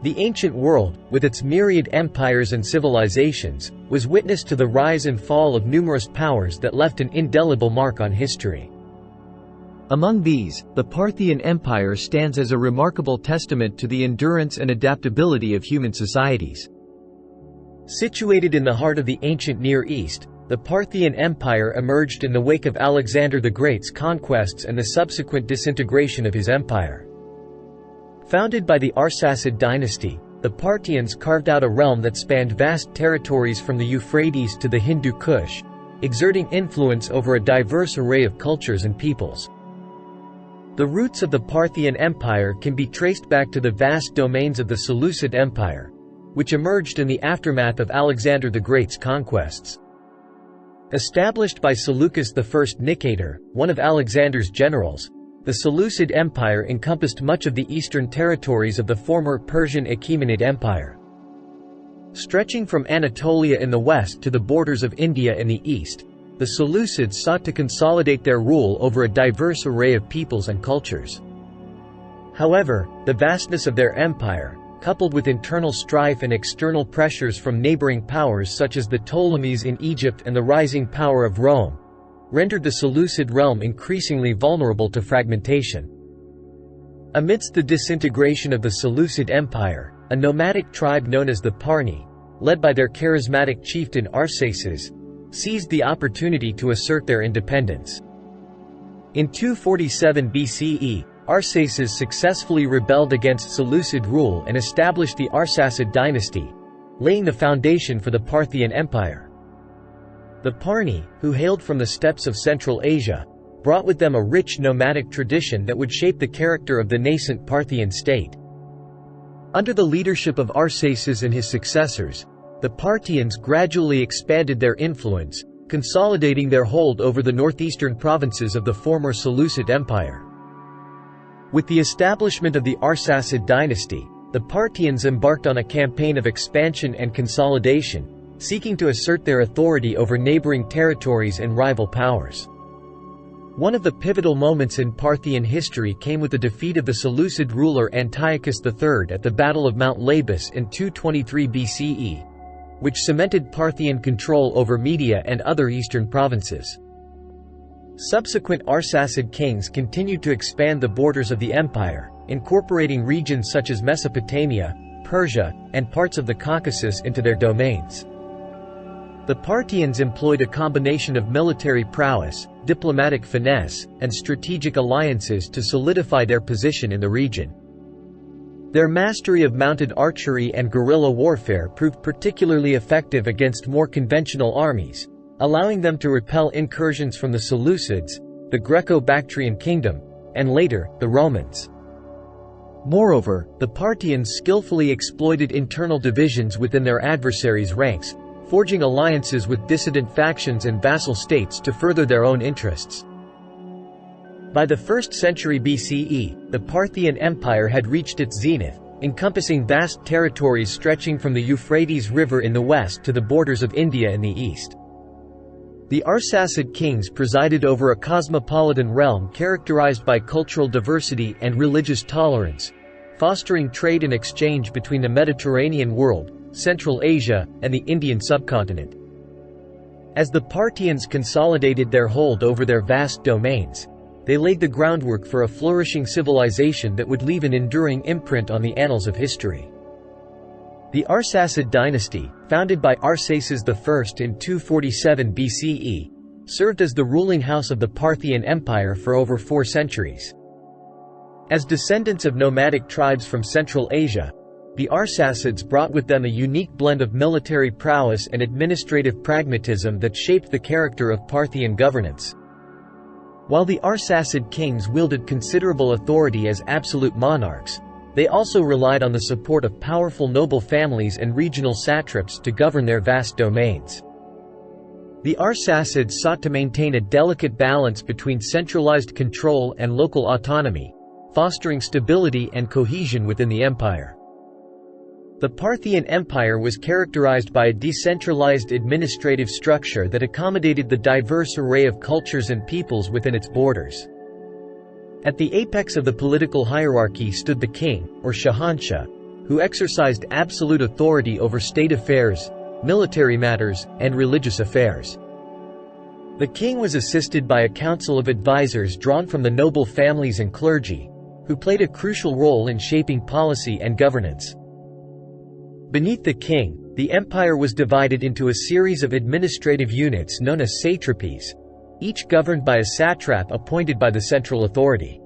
The ancient world, with its myriad empires and civilizations, was witness to the rise and fall of numerous powers that left an indelible mark on history. Among these, the Parthian Empire stands as a remarkable testament to the endurance and adaptability of human societies. Situated in the heart of the ancient Near East, the Parthian Empire emerged in the wake of Alexander the Great's conquests and the subsequent disintegration of his empire. Founded by the Arsacid dynasty, the Parthians carved out a realm that spanned vast territories from the Euphrates to the Hindu Kush, exerting influence over a diverse array of cultures and peoples. The roots of the Parthian Empire can be traced back to the vast domains of the Seleucid Empire, which emerged in the aftermath of Alexander the Great's conquests. Established by Seleucus I Nicator, one of Alexander's generals, the Seleucid Empire encompassed much of the eastern territories of the former Persian Achaemenid Empire. Stretching from Anatolia in the west to the borders of India in the east, the Seleucids sought to consolidate their rule over a diverse array of peoples and cultures. However, the vastness of their empire, coupled with internal strife and external pressures from neighboring powers such as the Ptolemies in Egypt and the rising power of Rome, rendered the Seleucid realm increasingly vulnerable to fragmentation. Amidst the disintegration of the Seleucid Empire, a nomadic tribe known as the Parni, led by their charismatic chieftain Arsacid, seized the opportunity to assert their independence. In 247 BCE, Arsacid successfully rebelled against Seleucid rule and established the Arsacid dynasty, laying the foundation for the Parthian Empire. The Parni, who hailed from the steppes of Central Asia, brought with them a rich nomadic tradition that would shape the character of the nascent Parthian state. Under the leadership of Arsacid and his successors, the Parthians gradually expanded their influence, consolidating their hold over the northeastern provinces of the former Seleucid Empire. With the establishment of the Arsacid dynasty, the Parthians embarked on a campaign of expansion and consolidation, seeking to assert their authority over neighboring territories and rival powers. One of the pivotal moments in Parthian history came with the defeat of the Seleucid ruler Antiochus III at the Battle of Mount Labus in 223 BCE, which cemented Parthian control over Media and other eastern provinces. Subsequent Arsacid kings continued to expand the borders of the empire, incorporating regions such as Mesopotamia, Persia, and parts of the Caucasus into their domains. The Parthians employed a combination of military prowess, diplomatic finesse, and strategic alliances to solidify their position in the region. Their mastery of mounted archery and guerrilla warfare proved particularly effective against more conventional armies, allowing them to repel incursions from the Seleucids, the Greco-Bactrian kingdom, and later, the Romans. Moreover, the Parthians skillfully exploited internal divisions within their adversaries' ranks, forging alliances with dissident factions and vassal states to further their own interests. By the 1st century BCE, the Parthian Empire had reached its zenith, encompassing vast territories stretching from the Euphrates River in the west to the borders of India in the east. The Arsacid kings presided over a cosmopolitan realm characterized by cultural diversity and religious tolerance, fostering trade and exchange between the Mediterranean world, Central Asia, and the Indian subcontinent. As the Parthians consolidated their hold over their vast domains, they laid the groundwork for a flourishing civilization that would leave an enduring imprint on the annals of history. The Arsacid dynasty, founded by Arsacid I in 247 BCE, served as the ruling house of the Parthian Empire for over 4 centuries. As descendants of nomadic tribes from Central Asia, the Arsacids brought with them a unique blend of military prowess and administrative pragmatism that shaped the character of Parthian governance. While the Arsacid kings wielded considerable authority as absolute monarchs, they also relied on the support of powerful noble families and regional satraps to govern their vast domains. The Arsacids sought to maintain a delicate balance between centralized control and local autonomy, fostering stability and cohesion within the empire. The Parthian Empire was characterized by a decentralized administrative structure that accommodated the diverse array of cultures and peoples within its borders. At the apex of the political hierarchy stood the king, or Shahanshah, who exercised absolute authority over state affairs, military matters, and religious affairs. The king was assisted by a council of advisors drawn from the noble families and clergy, who played a crucial role in shaping policy and governance. Beneath the king, the empire was divided into a series of administrative units known as satrapies, each governed by a satrap appointed by the central authority.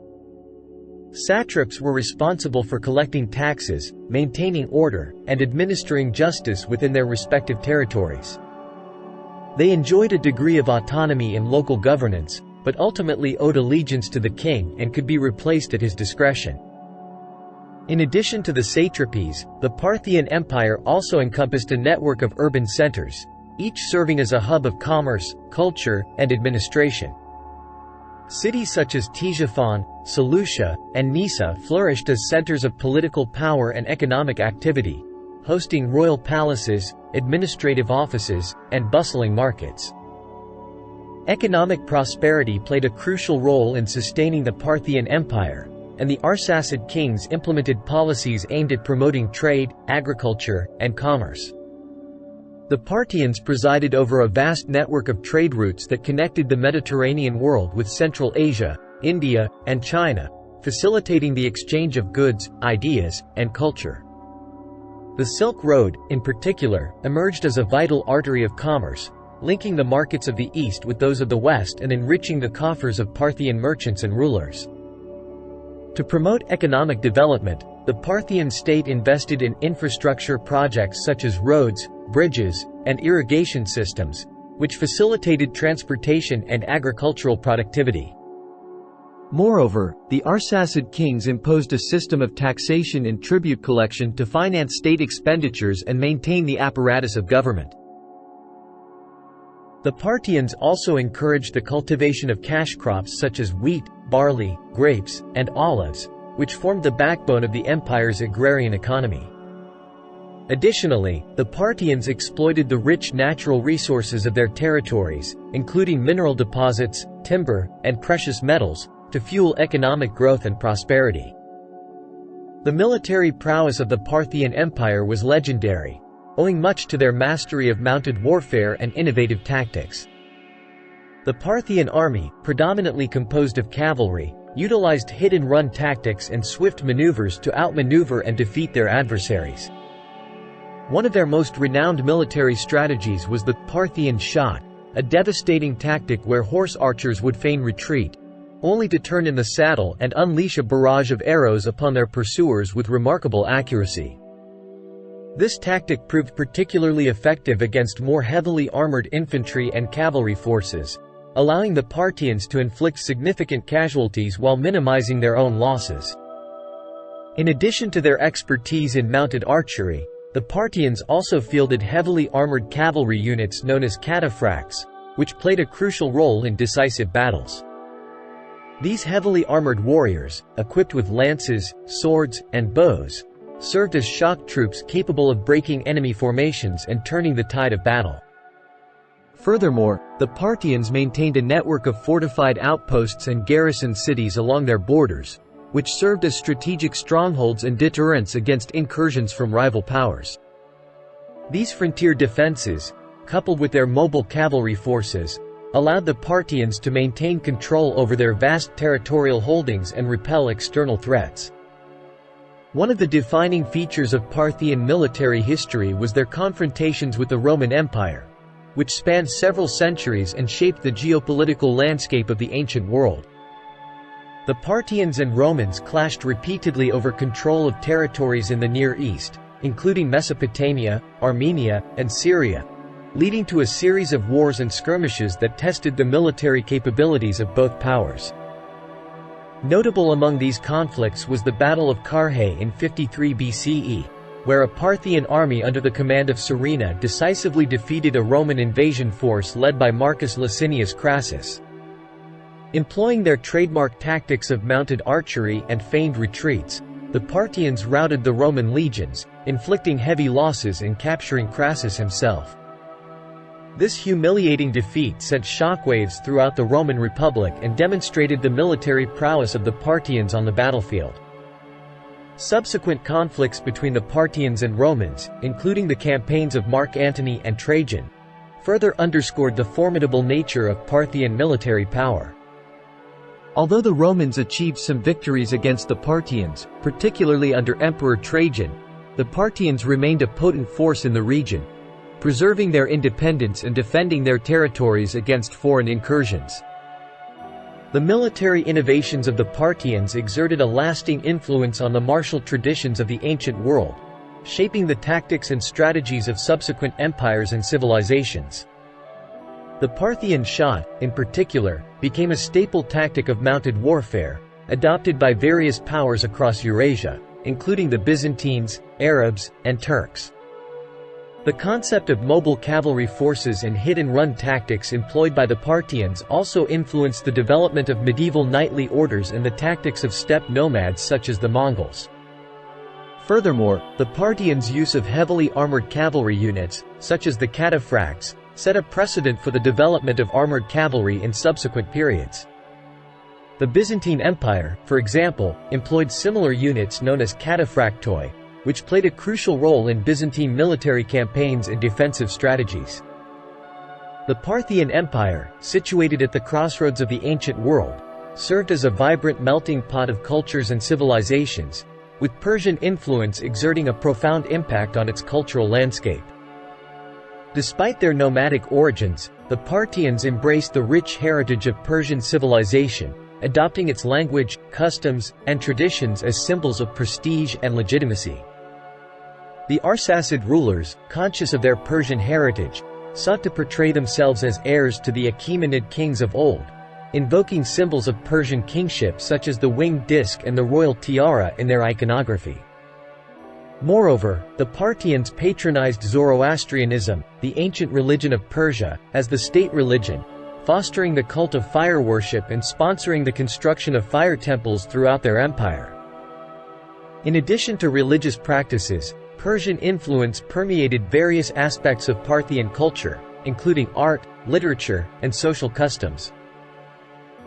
Satraps were responsible for collecting taxes, maintaining order, and administering justice within their respective territories. They enjoyed a degree of autonomy in local governance, but ultimately owed allegiance to the king and could be replaced at his discretion. In addition to the satrapies, the Parthian Empire also encompassed a network of urban centers, each serving as a hub of commerce, culture, and administration. Cities such as Ctesiphon, Seleucia, and Nisa flourished as centers of political power and economic activity, hosting royal palaces, administrative offices, and bustling markets. Economic prosperity played a crucial role in sustaining the Parthian Empire, and the Arsacid kings implemented policies aimed at promoting trade, agriculture, and commerce. The Parthians presided over a vast network of trade routes that connected the Mediterranean world with Central Asia, India, and China, facilitating the exchange of goods, ideas, and culture. The Silk Road, in particular, emerged as a vital artery of commerce, linking the markets of the East with those of the West and enriching the coffers of Parthian merchants and rulers. To promote economic development, the Parthian state invested in infrastructure projects such as roads, bridges, and irrigation systems, which facilitated transportation and agricultural productivity. Moreover, the Arsacid kings imposed a system of taxation and tribute collection to finance state expenditures and maintain the apparatus of government. The Parthians also encouraged the cultivation of cash crops such as wheat, barley, grapes, and olives, which formed the backbone of the empire's agrarian economy. Additionally, the Parthians exploited the rich natural resources of their territories, including mineral deposits, timber, and precious metals, to fuel economic growth and prosperity. The military prowess of the Parthian Empire was legendary, owing much to their mastery of mounted warfare and innovative tactics. The Parthian army, predominantly composed of cavalry, utilized hit-and-run tactics and swift maneuvers to outmaneuver and defeat their adversaries. One of their most renowned military strategies was the Parthian shot, a devastating tactic where horse archers would feign retreat, only to turn in the saddle and unleash a barrage of arrows upon their pursuers with remarkable accuracy. This tactic proved particularly effective against more heavily armored infantry and cavalry forces, allowing the Parthians to inflict significant casualties while minimizing their own losses. In addition to their expertise in mounted archery, the Parthians also fielded heavily armored cavalry units known as cataphracts, which played a crucial role in decisive battles. These heavily armored warriors, equipped with lances, swords, and bows, served as shock troops capable of breaking enemy formations and turning the tide of battle. Furthermore, the Parthians maintained a network of fortified outposts and garrison cities along their borders, which served as strategic strongholds and deterrents against incursions from rival powers. These frontier defenses, coupled with their mobile cavalry forces, allowed the Parthians to maintain control over their vast territorial holdings and repel external threats. One of the defining features of Parthian military history was their confrontations with the Roman Empire, which spanned several centuries and shaped the geopolitical landscape of the ancient world. The Parthians and Romans clashed repeatedly over control of territories in the Near East, including Mesopotamia, Armenia, and Syria, leading to a series of wars and skirmishes that tested the military capabilities of both powers. Notable among these conflicts was the Battle of Carrhae in 53 BCE, where a Parthian army under the command of Serena decisively defeated a Roman invasion force led by Marcus Licinius Crassus. Employing their trademark tactics of mounted archery and feigned retreats, the Parthians routed the Roman legions, inflicting heavy losses and capturing Crassus himself. This humiliating defeat sent shockwaves throughout the Roman Republic and demonstrated the military prowess of the Parthians on the battlefield. Subsequent conflicts between the Parthians and Romans, including the campaigns of Mark Antony and Trajan, further underscored the formidable nature of Parthian military power. Although the Romans achieved some victories against the Parthians, particularly under Emperor Trajan, the Parthians remained a potent force in the region, preserving their independence and defending their territories against foreign incursions. The military innovations of the Parthians exerted a lasting influence on the martial traditions of the ancient world, shaping the tactics and strategies of subsequent empires and civilizations. The Parthian shot, in particular, became a staple tactic of mounted warfare, adopted by various powers across Eurasia, including the Byzantines, Arabs, and Turks. The concept of mobile cavalry forces and hit-and-run tactics employed by the Parthians also influenced the development of medieval knightly orders and the tactics of steppe nomads such as the Mongols. Furthermore, the Parthians' use of heavily armored cavalry units, such as the cataphracts, set a precedent for the development of armored cavalry in subsequent periods. The Byzantine Empire, for example, employed similar units known as cataphractoi, which played a crucial role in Byzantine military campaigns and defensive strategies. The Parthian Empire, situated at the crossroads of the ancient world, served as a vibrant melting pot of cultures and civilizations, with Persian influence exerting a profound impact on its cultural landscape. Despite their nomadic origins, the Parthians embraced the rich heritage of Persian civilization, adopting its language, customs, and traditions as symbols of prestige and legitimacy. The Arsacid rulers, conscious of their Persian heritage, sought to portray themselves as heirs to the Achaemenid kings of old, invoking symbols of Persian kingship such as the winged disc and the royal tiara in their iconography. Moreover, the Parthians patronized Zoroastrianism, the ancient religion of Persia, as the state religion, fostering the cult of fire worship and sponsoring the construction of fire temples throughout their empire. In addition to religious practices, Persian influence permeated various aspects of Parthian culture, including art, literature, and social customs.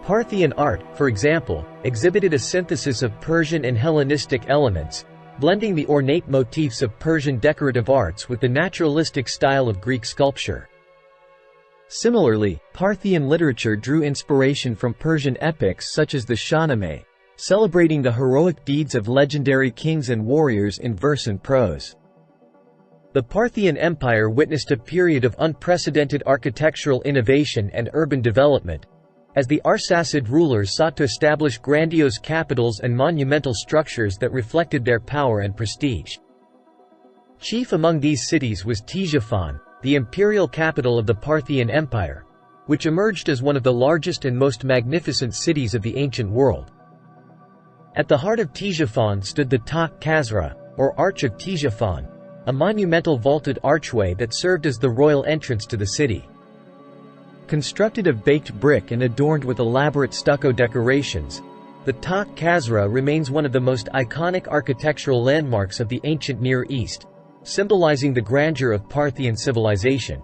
Parthian art, for example, exhibited a synthesis of Persian and Hellenistic elements, blending the ornate motifs of Persian decorative arts with the naturalistic style of Greek sculpture. Similarly, Parthian literature drew inspiration from Persian epics such as the Shahnameh, celebrating the heroic deeds of legendary kings and warriors in verse and prose. The Parthian Empire witnessed a period of unprecedented architectural innovation and urban development, as the Arsacid rulers sought to establish grandiose capitals and monumental structures that reflected their power and prestige. Chief among these cities was Ctesiphon, the imperial capital of the Parthian Empire, which emerged as one of the largest and most magnificent cities of the ancient world. At the heart of Ctesiphon stood the Takht Khazra, or Arch of Ctesiphon, a monumental vaulted archway that served as the royal entrance to the city. Constructed of baked brick and adorned with elaborate stucco decorations, the Takht Khazra remains one of the most iconic architectural landmarks of the ancient Near East, symbolizing the grandeur of Parthian civilization.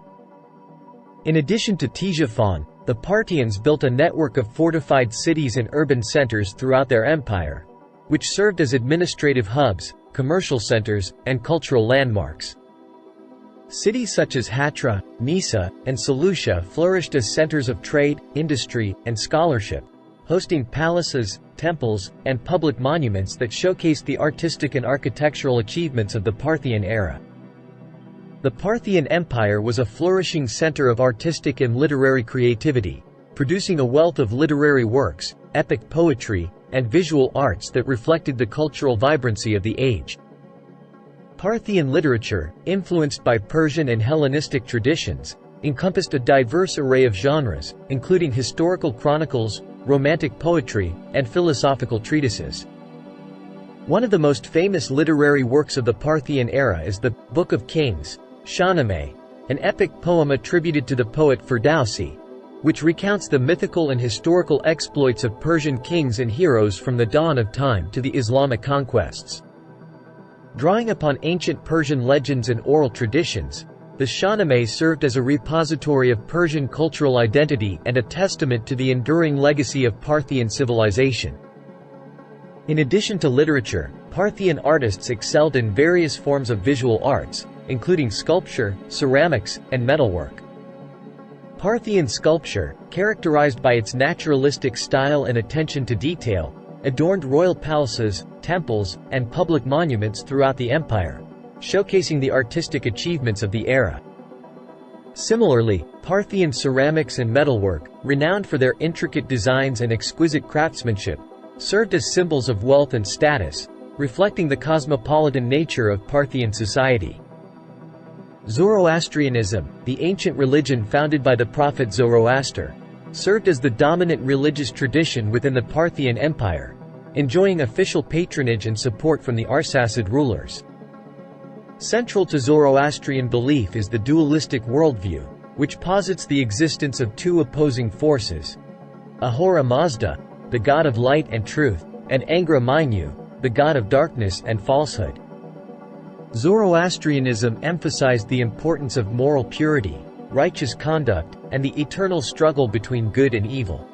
In addition to Ctesiphon, the Parthians built a network of fortified cities and urban centers throughout their empire, which served as administrative hubs, commercial centers, and cultural landmarks. Cities such as Hatra, Nisa, and Seleucia flourished as centers of trade, industry, and scholarship, hosting palaces, temples, and public monuments that showcased the artistic and architectural achievements of the Parthian era. The Parthian Empire was a flourishing center of artistic and literary creativity, producing a wealth of literary works, epic poetry, and visual arts that reflected the cultural vibrancy of the age. Parthian literature, influenced by Persian and Hellenistic traditions, encompassed a diverse array of genres, including historical chronicles, romantic poetry, and philosophical treatises. One of the most famous literary works of the Parthian era is the Book of Kings, Shahnameh, an epic poem attributed to the poet Ferdowsi, which recounts the mythical and historical exploits of Persian kings and heroes from the dawn of time to the Islamic conquests. Drawing upon ancient Persian legends and oral traditions, the Shahnameh served as a repository of Persian cultural identity and a testament to the enduring legacy of Parthian civilization. In addition to literature, Parthian artists excelled in various forms of visual arts, including sculpture, ceramics, and metalwork. Parthian sculpture, characterized by its naturalistic style and attention to detail, adorned royal palaces, temples, and public monuments throughout the empire, showcasing the artistic achievements of the era. Similarly, Parthian ceramics and metalwork, renowned for their intricate designs and exquisite craftsmanship, served as symbols of wealth and status, reflecting the cosmopolitan nature of Parthian society. Zoroastrianism, the ancient religion founded by the prophet Zoroaster, served as the dominant religious tradition within the Parthian Empire, enjoying official patronage and support from the Arsacid rulers. Central to Zoroastrian belief is the dualistic worldview, which posits the existence of two opposing forces: Ahura Mazda, the god of light and truth, and Angra Mainyu, the god of darkness and falsehood. Zoroastrianism emphasized the importance of moral purity, righteous conduct, and the eternal struggle between good and evil.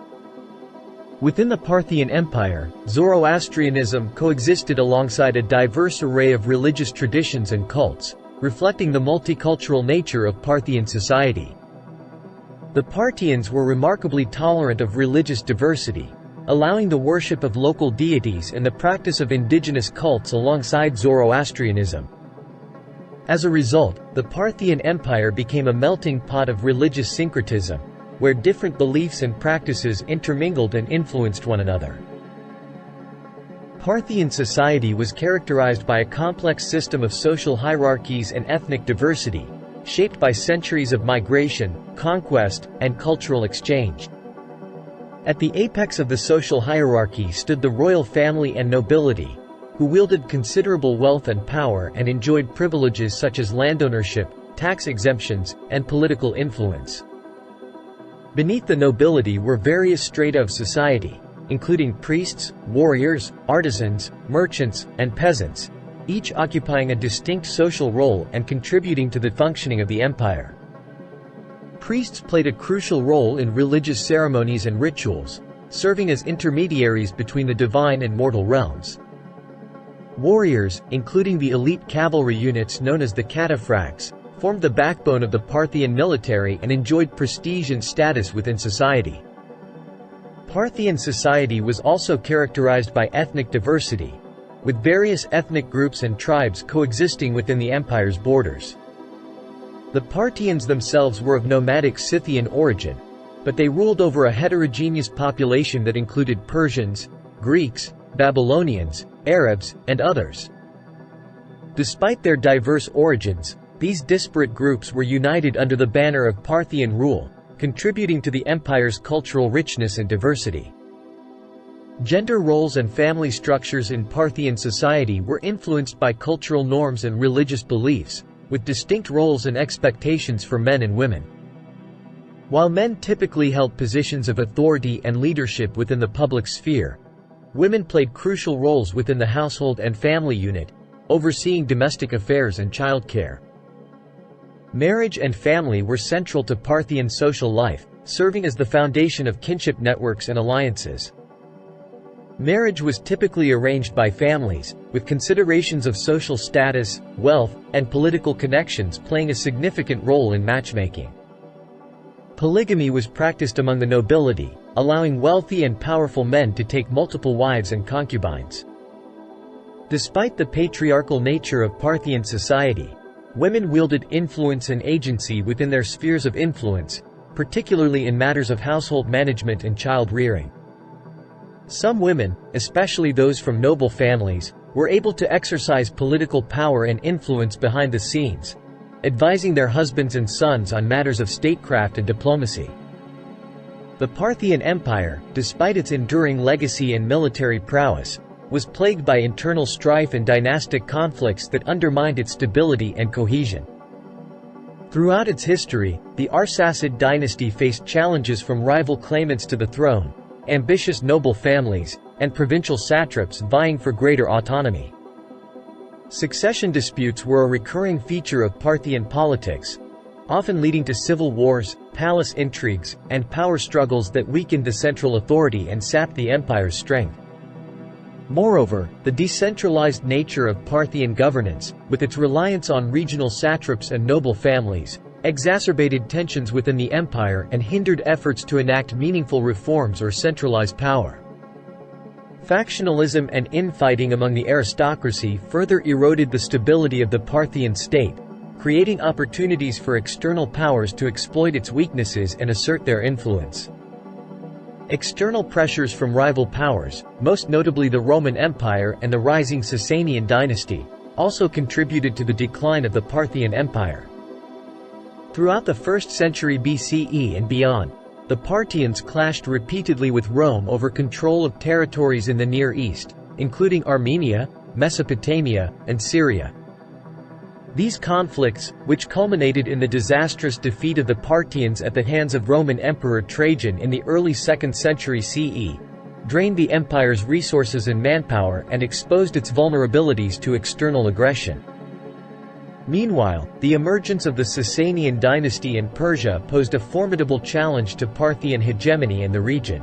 Within the Parthian Empire, Zoroastrianism coexisted alongside a diverse array of religious traditions and cults, reflecting the multicultural nature of Parthian society. The Parthians were remarkably tolerant of religious diversity, allowing the worship of local deities and the practice of indigenous cults alongside Zoroastrianism. As a result, the Parthian Empire became a melting pot of religious syncretism, where different beliefs and practices intermingled and influenced one another. Parthian society was characterized by a complex system of social hierarchies and ethnic diversity, shaped by centuries of migration, conquest, and cultural exchange. At the apex of the social hierarchy stood the royal family and nobility, who wielded considerable wealth and power and enjoyed privileges such as landownership, tax exemptions, and political influence. Beneath the nobility were various strata of society, including priests, warriors, artisans, merchants, and peasants, each occupying a distinct social role and contributing to the functioning of the empire. Priests played a crucial role in religious ceremonies and rituals, serving as intermediaries between the divine and mortal realms. Warriors, including the elite cavalry units known as the cataphracts, formed the backbone of the Parthian military and enjoyed prestige and status within society. Parthian society was also characterized by ethnic diversity, with various ethnic groups and tribes coexisting within the empire's borders. The Parthians themselves were of nomadic Scythian origin, but they ruled over a heterogeneous population that included Persians, Greeks, Babylonians, Arabs, and others. Despite their diverse origins, these disparate groups were united under the banner of Parthian rule, contributing to the empire's cultural richness and diversity. Gender roles and family structures in Parthian society were influenced by cultural norms and religious beliefs, with distinct roles and expectations for men and women. While men typically held positions of authority and leadership within the public sphere, women played crucial roles within the household and family unit, overseeing domestic affairs and childcare. Marriage and family were central to Parthian social life, serving as the foundation of kinship networks and alliances. Marriage was typically arranged by families, with considerations of social status, wealth, and political connections playing a significant role in matchmaking. Polygamy was practiced among the nobility, allowing wealthy and powerful men to take multiple wives and concubines. Despite the patriarchal nature of Parthian society, women wielded influence and agency within their spheres of influence, particularly in matters of household management and child-rearing. Some women, especially those from noble families, were able to exercise political power and influence behind the scenes, advising their husbands and sons on matters of statecraft and diplomacy. The Parthian Empire, despite its enduring legacy and military prowess, was plagued by internal strife and dynastic conflicts that undermined its stability and cohesion. Throughout its history, the Arsacid dynasty faced challenges from rival claimants to the throne, ambitious noble families, and provincial satraps vying for greater autonomy. Succession disputes were a recurring feature of Parthian politics, often leading to civil wars, palace intrigues, and power struggles that weakened the central authority and sapped the empire's strength. Moreover, the decentralized nature of Parthian governance, with its reliance on regional satraps and noble families, exacerbated tensions within the empire and hindered efforts to enact meaningful reforms or centralize power. Factionalism and infighting among the aristocracy further eroded the stability of the Parthian state, creating opportunities for external powers to exploit its weaknesses and assert their influence. External pressures from rival powers, most notably the Roman Empire and the rising Sasanian dynasty, also contributed to the decline of the Parthian Empire. Throughout the 1st century BCE and beyond, the Parthians clashed repeatedly with Rome over control of territories in the Near East, including Armenia, Mesopotamia, and Syria. These conflicts, which culminated in the disastrous defeat of the Parthians at the hands of Roman Emperor Trajan in the early 2nd century CE, drained the empire's resources and manpower and exposed its vulnerabilities to external aggression. Meanwhile, the emergence of the Sasanian dynasty in Persia posed a formidable challenge to Parthian hegemony in the region.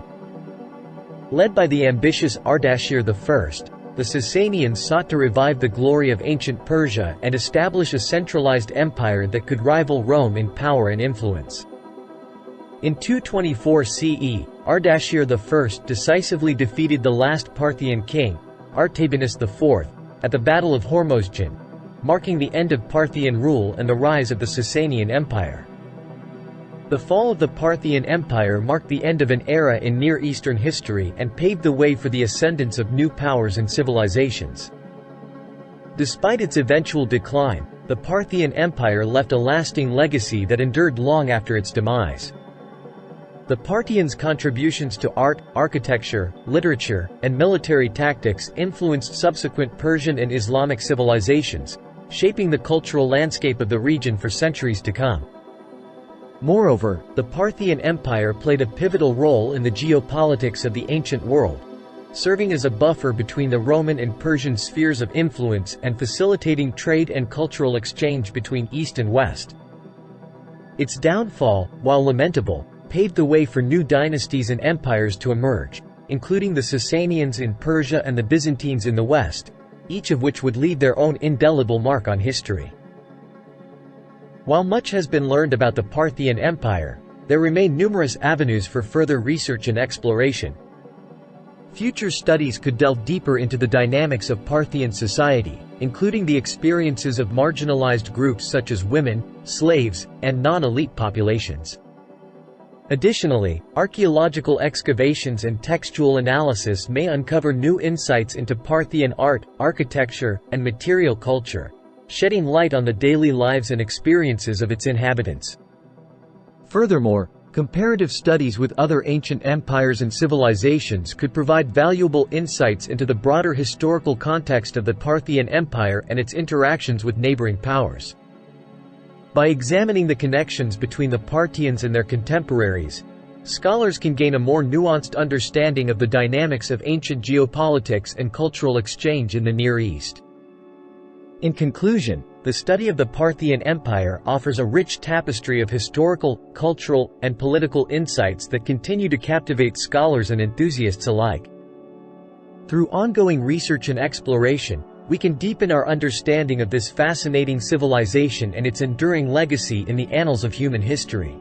Led by the ambitious Ardashir I, the Sasanians sought to revive the glory of ancient Persia and establish a centralized empire that could rival Rome in power and influence. In 224 CE, Ardashir I decisively defeated the last Parthian king, Artabanus IV, at the Battle of Hormozgan, marking the end of Parthian rule and the rise of the Sasanian Empire. The fall of the Parthian Empire marked the end of an era in Near Eastern history and paved the way for the ascendance of new powers and civilizations. Despite its eventual decline, the Parthian Empire left a lasting legacy that endured long after its demise. The Parthians' contributions to art, architecture, literature, and military tactics influenced subsequent Persian and Islamic civilizations, shaping the cultural landscape of the region for centuries to come. Moreover, the Parthian Empire played a pivotal role in the geopolitics of the ancient world, serving as a buffer between the Roman and Persian spheres of influence and facilitating trade and cultural exchange between East and West. Its downfall, while lamentable, paved the way for new dynasties and empires to emerge, including the Sasanians in Persia and the Byzantines in the West, each of which would leave their own indelible mark on history. While much has been learned about the Parthian Empire, there remain numerous avenues for further research and exploration. Future studies could delve deeper into the dynamics of Parthian society, including the experiences of marginalized groups such as women, slaves, and non-elite populations. Additionally, archaeological excavations and textual analysis may uncover new insights into Parthian art, architecture, and material culture, shedding light on the daily lives and experiences of its inhabitants. Furthermore, comparative studies with other ancient empires and civilizations could provide valuable insights into the broader historical context of the Parthian Empire and its interactions with neighboring powers. By examining the connections between the Parthians and their contemporaries, scholars can gain a more nuanced understanding of the dynamics of ancient geopolitics and cultural exchange in the Near East. In conclusion, the study of the Parthian Empire offers a rich tapestry of historical, cultural, and political insights that continue to captivate scholars and enthusiasts alike. Through ongoing research and exploration, we can deepen our understanding of this fascinating civilization and its enduring legacy in the annals of human history.